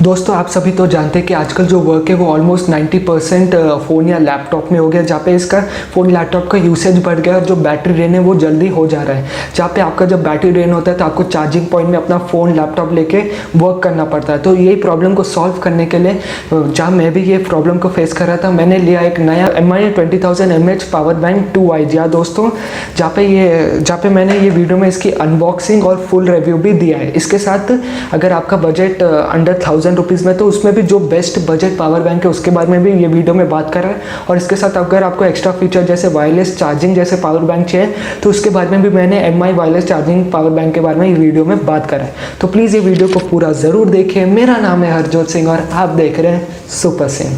दोस्तों आप सभी तो जानते हैं कि आजकल जो वर्क है वो ऑलमोस्ट 90% फ़ोन या लैपटॉप में हो गया, जहाँ पे इसका फ़ोन लैपटॉप का यूसेज बढ़ गया और जो बैटरी ड्रेन है वो जल्दी हो जा रहा है। जहाँ पे आपका जब बैटरी ड्रेन होता है तो आपको चार्जिंग पॉइंट में अपना फ़ोन लैपटॉप लेके वर्क करना पड़ता है। तो यही प्रॉब्लम को सॉल्व करने के लिए जहाँ मैं भी ये प्रॉब्लम को फेस कर रहा था, मैंने लिया एक नया MI 20,000 mAh power bank 2i। जी हाँ दोस्तों, जहाँ पे मैंने ये वीडियो में इसकी अनबॉक्सिंग और फुल रिव्यू भी दिया है। इसके साथ अगर आपका बजट अंडर 1000 रुपीज़ में, तो उसमें भी जो बेस्ट बजट पावर बैंक है उसके बारे में भी ये वीडियो में बात कर रहा है। और इसके साथ अगर आपको एक्स्ट्रा फीचर जैसे वायरलेस चार्जिंग जैसे पावर बैंक चाहिए तो उसके बारे में भी मैंने MI wireless charging power bank के बारे में ये वीडियो में बात करा है। तो प्लीज़ ये वीडियो को पूरा ज़रूर देखें। मेरा नाम है हरजोत सिंह और आप देख रहे हैं सुपर सिंह।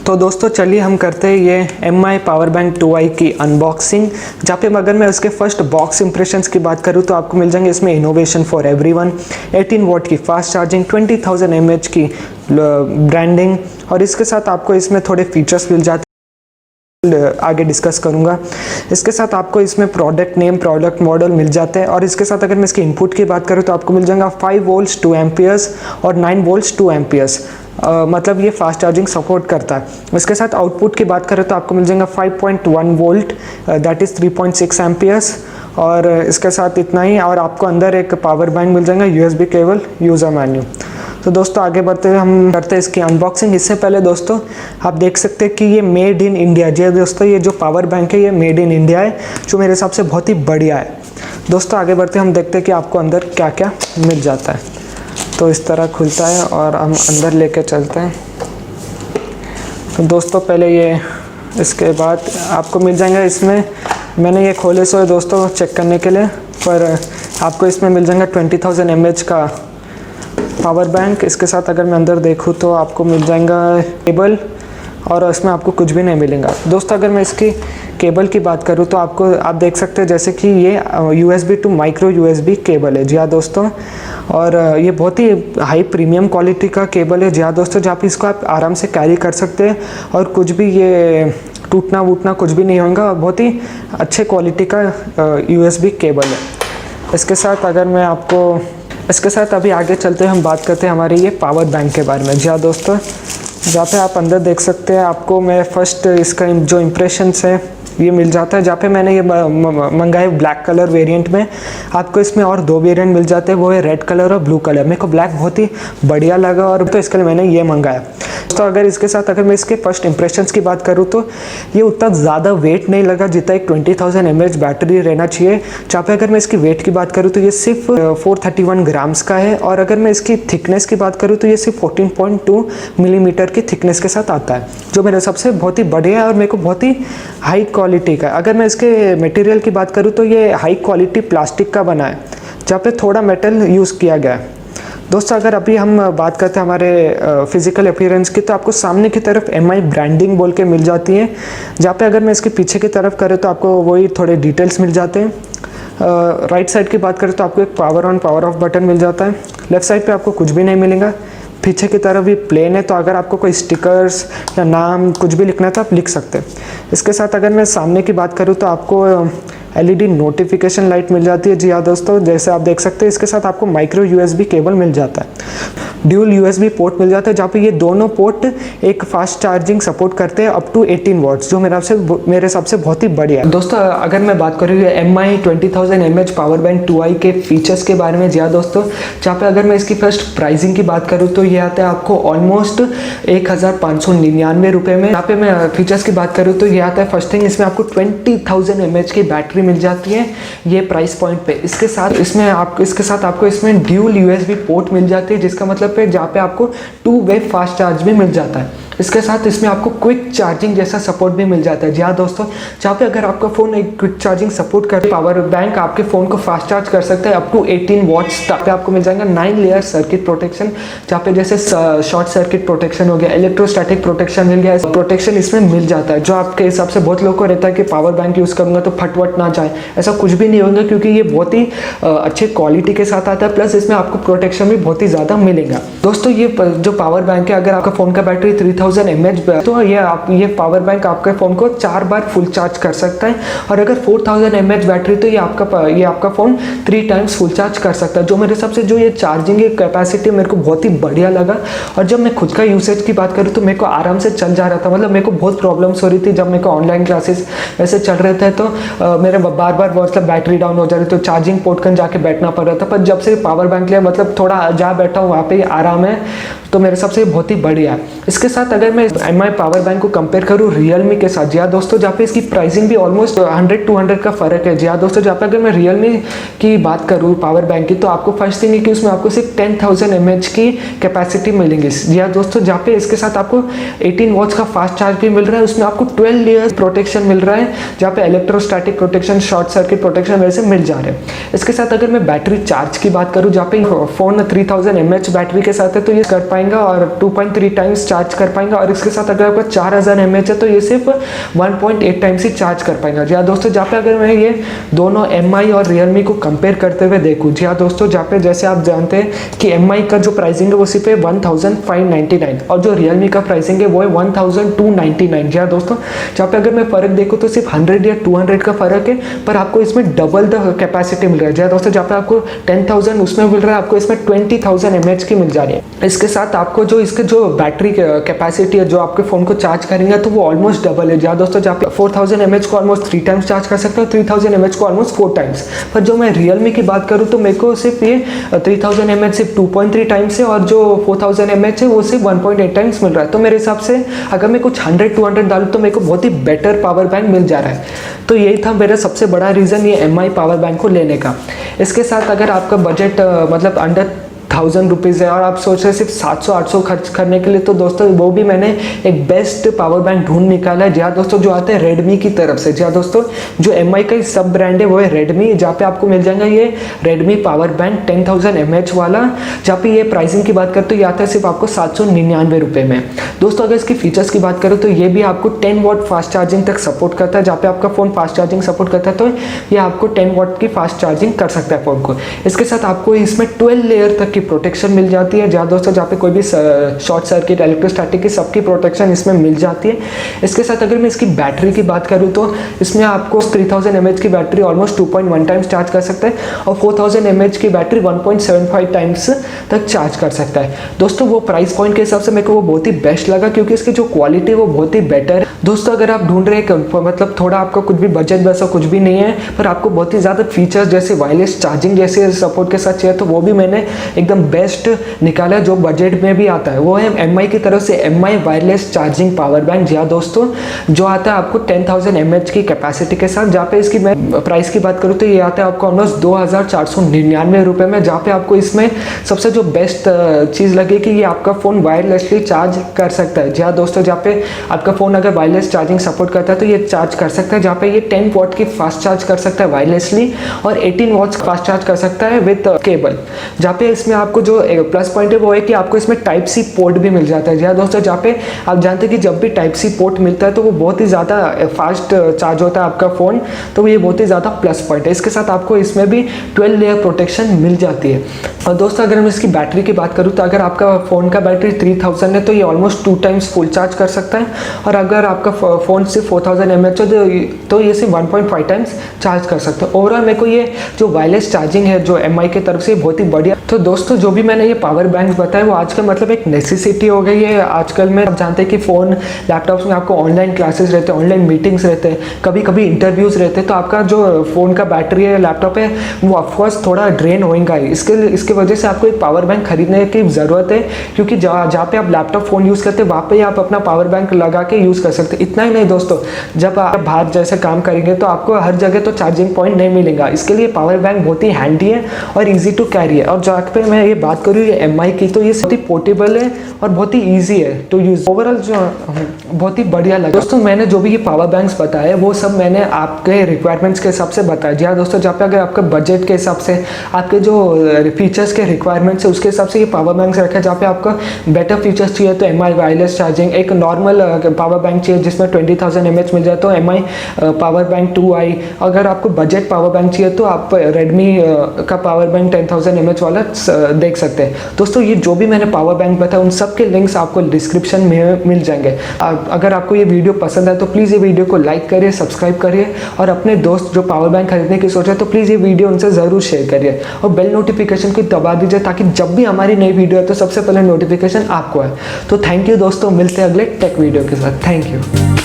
तो दोस्तों चलिए हम करते हैं ये MI पावर बैंक 2i की अनबॉक्सिंग। जहाँ पे अगर मैं उसके फर्स्ट बॉक्स इंप्रेशंस की बात करूँ तो आपको मिल जाएंगे इसमें इनोवेशन फॉर एवरीवन, 18 वॉट की फास्ट चार्जिंग, 20,000 mAh की ब्रांडिंग और इसके साथ आपको इसमें थोड़े फीचर्स मिल जाते हैं, आगे डिस्कस करूंगा। इसके साथ आपको इसमें प्रोडक्ट नेम, प्रोडक्ट मॉडल मिल जाते हैं और इसके साथ अगर मैं इसके इनपुट की बात करूँ तो आपको मिल जाएगा 5 वोल्ट्स 2 एम्पियर्स और 9 वोल्ट्स 2 एम्पियर्स। मतलब ये फास्ट चार्जिंग सपोर्ट करता है। इसके साथ आउटपुट की बात करें तो आपको मिल जाएगा 5.1 वोल्ट दैट इज़ 3.6 एम्पियर्स और इसके साथ इतना ही। और आपको अंदर एक पावर बैंक मिल जाएगा, USB केबल, यूज़र मैन्यू। तो दोस्तों आगे बढ़ते हुए हम करते हैं इसकी अनबॉक्सिंग। इससे पहले दोस्तों आप देख सकते हैं कि ये मेड इन इंडिया। जी दोस्तों, ये जो पावर बैंक है ये मेड इन इंडिया है, जो मेरे हिसाब से बहुत ही बढ़िया है। दोस्तों आगे बढ़ते हम देखते हैं कि आपको अंदर क्या क्या मिल जाता है। तो इस तरह खुलता है और हम अंदर लेके चलते हैं। तो दोस्तों पहले ये, इसके बाद आपको मिल जाएगा इसमें, मैंने ये खोले सो है दोस्तों चेक करने के लिए, पर आपको इसमें मिल जाएगा 20,000 mAh का पावर बैंक। इसके साथ अगर मैं अंदर देखूँ तो आपको मिल जाएगा केबल और इसमें आपको कुछ भी नहीं मिलेगा। दोस्तों अगर मैं इसकी केबल की बात करूँ तो आप देख सकते हैं जैसे कि ये USB to micro USB cable है। जी हाँ दोस्तों, और ये बहुत ही हाई प्रीमियम क्वालिटी का केबल है। जी हाँ दोस्तों, जहाँ पे इसको आप आराम से कैरी कर सकते हैं और कुछ भी ये टूटना वूटना कुछ भी नहीं होगा। बहुत ही अच्छे क्वालिटी का USB केबल है। इसके साथ अभी आगे चलते हैं, हम बात करते हैं हमारे ये पावर बैंक के बारे में। जी हाँ दोस्तों, जहाँ पे आप अंदर देख सकते हैं, आपको मैं फर्स्ट इसका जो इम्प्रेशंस है ये मिल जाता है। जहाँ पे मैंने ये मंगाए ब्लैक कलर वेरिएंट में, आपको इसमें और 2 वेरिएंट मिल जाते हैं, वो है रेड कलर और ब्लू कलर। मेरे को ब्लैक बहुत ही बढ़िया लगा और तो इसके लिए मैंने ये मंगाया। तो अगर इसके साथ अगर मैं इसके फर्स्ट इंप्रेशंस की बात करूँ तो ये उतना ज़्यादा वेट नहीं लगा जितना एक 20,000 mAh बैटरी रहना चाहिए। जहाँ पे अगर मैं इसकी वेट की बात करूँ तो ये सिर्फ 431 ग्राम्स का है और अगर मैं इसकी थिकनेस की बात करूँ तो ये सिर्फ 14.2 मिलीमीटर की थिकनेस के साथ आता है, जो मेरे हिसाब से बहुत ही बढ़िया है और मेरे को बहुत ही हाई क्वालिटी का। अगर मैं इसके मटेरियल की बात करूँ तो ये हाई क्वालिटी प्लास्टिक का बना है, जहाँ पे थोड़ा मेटल यूज़ किया गया है। दोस्तों अगर अभी हम बात करते हैं हमारे फिजिकल अपीयरेंस की, तो आपको सामने की तरफ MI ब्रांडिंग बोल के मिल जाती है। जहाँ पे अगर मैं इसके पीछे की तरफ करें तो आपको वही थोड़े डिटेल्स मिल जाते हैं। राइट साइड की बात करें तो आपको एक power on power off button मिल जाता है। लेफ्ट साइड पे आपको कुछ भी नहीं मिलेगा। पीछे की तरफ भी प्लेन है, तो अगर आपको कोई स्टिकर्स या नाम कुछ भी लिखना है तो आप लिख सकते हैं। इसके साथ अगर मैं सामने की बात करूँ तो आपको LED नोटिफिकेशन लाइट मिल जाती है। जी हाँ दोस्तों, जैसे आप देख सकते हैं इसके साथ आपको माइक्रो USB केबल मिल जाता है। ड्यूल USB पोर्ट मिल जाता है, जहाँ पे ये दोनों पोर्ट एक फास्ट चार्जिंग सपोर्ट करते हैं अप टू 18 वॉट्स, जो मेरे हिसाब से बहुत ही बढ़िया है। दोस्तों अगर मैं बात करूँ MI 20,000 mAh power bank 2i के फीचर्स के बारे में, जी हाँ दोस्तों, जहाँ पे अगर मैं इसकी फर्स्ट प्राइसिंग की बात करूँ तो ये आता है आपको ऑलमोस्ट 1,599 रुपये में। यहाँ पे मैं फीचर्स की बात करूँ तो ये आता है फर्स्ट थिंग, इसमें आपको 20,000 mAh की बैटरी मिल जाती है ये प्राइस पॉइंट पे। इसके साथ आपको इसमें ड्यूल USB पोर्ट मिल जाती है, जिसका मतलब है जहाँ पे आपको 2 वे फास्ट चार्ज भी मिल जाता है। इसके साथ इसमें आपको क्विक चार्जिंग जैसा सपोर्ट भी मिल जाता है। जी हाँ दोस्तों, जहाँ पे अगर आपका फ़ोन एक क्विक चार्जिंग सपोर्ट करे, पावर बैंक आपके फ़ोन को फास्ट चार्ज कर सकता है अप टू 18 वॉट्स तक। पे आपको मिल जाएगा 9 लेयर सर्किट प्रोटेक्शन, जहाँ पे जैसे शॉर्ट सर्किट प्रोटेक्शन हो गया, इलेक्ट्रोस्टैटिक प्रोटेक्शन मिल गया, प्रोटेक्शन इसमें मिल जाता है, जो आपके हिसाब से बहुत लोगों को रहता है कि पावर बैंक यूज़ करूँगा तो फटवट ना जाए। ऐसा कुछ भी नहीं होगा, क्योंकि ये बहुत ही अच्छे क्वालिटी के साथ आता है, प्लस इसमें आपको प्रोटेक्शन भी बहुत ही ज़्यादा मिलेगा। दोस्तों ये जो पावर बैंक है, अगर आपका फ़ोन का बैटरी 3000 3000 mAh, तो ये पावर बैंक आपके फ़ोन को 4 बार फुल चार्ज कर सकता है। और अगर 4000 mAh बैटरी, तो ये आपका फ़ोन 3 टाइम्स फुल चार्ज कर सकता है। जो मेरे हिसाब से जो ये चार्जिंग की कैपेसिटी मेरे को बहुत ही बढ़िया लगा। और जब मैं खुद का यूसेज की बात करूँ तो मेरे को आराम से चल जा रहा था। मतलब मेरे को बहुत प्रॉब्लम्स हो रही थी जब मेरे को ऑनलाइन क्लासेस वैसे चल रहे थे, तो मेरे बार बार मतलब बैटरी डाउन हो जा रही, तो चार्जिंग पोर्ट कर जाके बैठना पड़ रहा था। पर जब से पावर बैंक लिया, मतलब थोड़ा जहाँ बैठा हूँ वहाँ पे आराम है, तो मेरे हिसाब से बहुत ही बढ़िया है। इसके साथ अगर मैं एमआई पावर बैंक को कंपेयर करूँ रियलमी के साथ, जी हाँ दोस्तों, जहाँ पे इसकी प्राइसिंग भी ऑलमोस्ट 100-200 का फर्क है। जी हाँ दोस्तों, जहाँ पे अगर मैं रियलमी की बात करूँ पावर बैंक की, तो आपको फर्स्ट थिंग है कि उसमें आपको सिर्फ 10,000 mAh की कैपेसिटी मिलेंगी। जी हाँ दोस्तों, जहाँ पे इसके साथ आपको 18 वॉट्स का फास्ट चार्ज भी मिल रहा है। उसमें आपको 12 लेयर्स प्रोटेक्शन मिल रहा है, जहाँ पे electrostatic protection, short circuit protection वैसे मिल जा रहे हैं। इसके साथ अगर मैं बैटरी चार्ज की बात करूँ, जहाँ पे फ़ोन 3000 mAh बैटरी के साथ है, तो ये कर पाएंगा और 2.3 टाइम्स चार्ज कर पाएंगा। और इसके साथ अगर आपका 4000 mAh है, तो ये सिर्फ 1.8 टाइम्स ही चार्ज कर पाएंगा। जी हाँ दोस्तों, जहाँ पे अगर मैं ये दोनों एमआई और रियलमी को कंपेयर करते हुए देखूँ, जी हाँ दोस्तों, जहाँ पे जैसे आप जानते हैं कि एमआई का जो प्राइसिंग है वो सिर्फ 1599 और जो रियलमी का प्राइसिंग है वो है 1299। जी हाँ दोस्तों, जहाँ पे अगर मैं फ़र्क देखूँ तो सिर्फ 100 या 200 का फ़र्क है, पर आपको इसमें डबल द कैपेसिटी मिल रहा है। जी हाँ दोस्तों, जहाँ पे आपको 10,000 उसमें मिल रहा है, आपको इसमें 20,000 mAh की मिल जा रही है। इसके साथ आपको जो इसके जो बैटरी कैपेसिटी है जो आपके फ़ोन को चार्ज करेंगे, तो वो ऑलमोस्ट डबल है। जी हाँ दोस्तों, जहाँ पे 4000 mAh को ऑलमोस्ट 3 टाइम्स चार्ज कर सकते हो, 3000 mAh को ऑलमोस्ट 4 टाइम्स। पर जो मैं रियलमी की बात करूँ तो मेरे को सिर्फ ये 3000 mAh सिर्फ 2.3 टाइम्स है, और जो 4000 mAh है वो सिर्फ 1.8 टाइम्स मिल रहा है। तो मेरे हिसाब से अगर मैं कुछ 100-200 डालूँ तो मेरे को बहुत ही बेटर पावर बैंक मिल जा रहा है। तो यही था मेरा सबसे बड़ा रीज़न ये एमआई पावर बैंक को लेने का। इसके साथ अगर आपका बजट मतलब अंडर 1000 रुपीज़ है और आप सोच रहे हैं सिर्फ 700-800 खर्च करने के लिए, तो दोस्तों वो भी मैंने एक बेस्ट पावर बैंक ढूंढ निकाला है। जी हाँ दोस्तों, जो आते हैं रेडमी की तरफ से। जी हाँ दोस्तों, जो एमआई का सब ब्रांड है वो है रेडमी, जहाँ पे आपको मिल जाएगा ये रेडमी पावर बैंक 10,000 mAh वाला, जहाँ पे ये प्राइसिंग की बात करें तो ये आता है सिर्फ आपको 799 रुपये में। दोस्तों अगर इसकी फीचर्स की बात करें तो ये भी आपको 10 वॉट फास्ट चार्जिंग तक सपोर्ट करता है। जहाँ पे आपका फ़ोन फास्ट चार्जिंग सपोर्ट करता है, तो ये आपको 10 वॉट की फास्ट चार्जिंग कर सकता है फ़ोन को। इसके साथ आपको इसमें 12 लेयर तक की प्रोटेक्शन मिल जाती है। जहाँ दोस्तों, जहाँ पे कोई भी शॉर्ट सर्किट, इलेक्ट्रोस्टैटिक की सबकी प्रोटेक्शन इसमें मिल जाती है। इसके साथ अगर मैं इसकी बैटरी की बात करूँ तो इसमें आपको 3000 mAh की बैटरी ऑलमोस्ट 2.1 टाइम्स चार्ज कर सकता है, और 4000 mAh की बैटरी 1.75 टाइम्स तक चार्ज कर सकता है। दोस्तों वो प्राइस पॉइंट के हिसाब से मेरे को वो बहुत ही बेस्ट लगा, क्योंकि इसकी जो क्वालिटी वो बहुत ही बेटर है। दोस्तों अगर आप ढूंढ रहे हैं मतलब थोड़ा आपका कुछ भी बजट वैसा कुछ भी नहीं है, पर आपको बहुत ही ज़्यादा फीचर्स जैसे वायरलेस चार्जिंग जैसे सपोर्ट के साथ चाहिए, तो वो भी मैंने एकदम बेस्ट निकाला है जो बजट में भी आता है। वो है एमआई की तरफ से Mi wireless charging power bank. जी हाँ दोस्तों, जो आता है आपको 10,000 mAh की कैपेसिटी के साथ। जहाँ पे इसकी मैं प्राइस की बात करूँ तो ये आता है आपको ऑलमोस्ट 2499 रुपये में। जहाँ पे आपको इसमें सबसे जो बेस्ट चीज़ लगी कि ये आपका फ़ोन वायरलेसली चार्ज कर सकता है। जी हाँ दोस्तों, जहाँ पे आपका फ़ोन अगर वायरलेस चार्जिंग सपोर्ट करता है तो ये चार्ज कर सकता है। जहाँ पे ये 10 वॉट की फास्ट चार्ज कर सकता है वायरलेसली, और 18 वॉट्स फास्ट चार्ज कर सकता है विद केबल। जहाँ पे इसमें आपको जो प्लस पॉइंट है वो है कि आपको इसमें टाइप सी पोर्ट भी मिल जाता है। जी हाँ दोस्तों, जहाँ पे आप जानते हैं कि जब भी टाइप सी पोर्ट मिलता है तो वो बहुत ही ज़्यादा फास्ट चार्ज होता है आपका फ़ोन, तो ये बहुत ही ज़्यादा प्लस पॉइंट है। इसके साथ आपको इसमें भी 12 लेयर प्रोटेक्शन मिल जाती है। और दोस्तों अगर मैं इसकी बैटरी की बात करूँ तो अगर आपका फ़ोन का बैटरी 3000 है तो ये ऑलमोस्ट 2 टाइम्स फुल चार्ज कर सकता है, और अगर आपका फ़ोन सिर्फ 4000 mAh है तो ये सिर्फ 1.5 टाइम्स चार्ज कर सकता है। ओवरऑल मेरे को ये जो वायरलेस चार्जिंग है जो एमआई की तरफ से बहुत ही बढ़िया। तो दोस्तों जो भी मैंने ये पावर बैंक बताया वो आजकल मतलब एक नेसेसिटी हो गई है। आजकल में आप जानते हैं कि फ़ोन लैपटॉप्स में आपको ऑनलाइन क्लासेस रहते हैं, ऑनलाइन मीटिंग्स रहते हैं, कभी कभी इंटरव्यूज़ रहते हैं, तो आपका जो फ़ोन का बैटरी है, लैपटॉप है, वो ऑफकोर्स थोड़ा ड्रेन होगा ही। इसके वजह से आपको एक पावर बैंक खरीदने की ज़रूरत है, क्योंकि जहाँ पे आप लैपटॉप फ़ोन यूज़ करते हैं वहाँ पे आप अपना पावर बैंक लगा के यूज़ कर सकते हैं। इतना ही नहीं दोस्तों, जब आप बाहर जैसे काम करेंगे तो आपको हर जगह तो चार्जिंग पॉइंट नहीं मिलेगा। इसके लिए पावर बैंक बहुत ही हैंडी है और ईजी टू कैरी है। और जहाँ पे मैं ये बात करूँ ये एमआई की, तो ये बहुत ही पोर्टेबल है और बहुत ही ईजी है टू यूज़। ओवरऑल जो बहुत ही बढ़िया लगा। दोस्तों मैंने जो भी ये पावर बैंक्स बताए वो सब मैंने आपके रिक्वायरमेंट्स के हिसाब से बताया। जी हाँ दोस्तों, जहाँ पे अगर आपके बजट के हिसाब से आपके जो फीचर्स के रिक्वायरमेंट्स है उसके हिसाब से ये पावर बैंक्स रखा है। जहाँ पे आपको बेटर फीचर्स चाहिए तो एमआई वायरलेस चार्जिंग, एक नॉर्मल पावर बैंक चाहिए जिसमें 20,000 mAh मिल जाए तो एमआई पावर बैंक 2i। अगर आपको बजट पावर बैंक चाहिए तो आप रेडमी का पावर बैंक 10,000 mAh वाला देख सकते हैं। दोस्तों ये जो भी मैंने पावर बैंक बताया उन सब के लिंक्स आपको डिस्क्रिप्शन में मिल जाएंगे। अगर आपको ये वीडियो पसंद है तो प्लीज़ ये वीडियो को लाइक करिए, सब्सक्राइब करिए और अपने दोस्त जो पावर बैंक खरीदने की सोच रहे हैं तो प्लीज़ ये वीडियो उनसे ज़रूर शेयर करिए और बेल नोटिफिकेशन को दबा दीजिए ताकि जब भी हमारी नई वीडियो है तो सबसे पहले नोटिफिकेशन आपको आए। तो थैंक यू दोस्तों, मिलते हैं अगले टेक वीडियो के साथ। Thank you.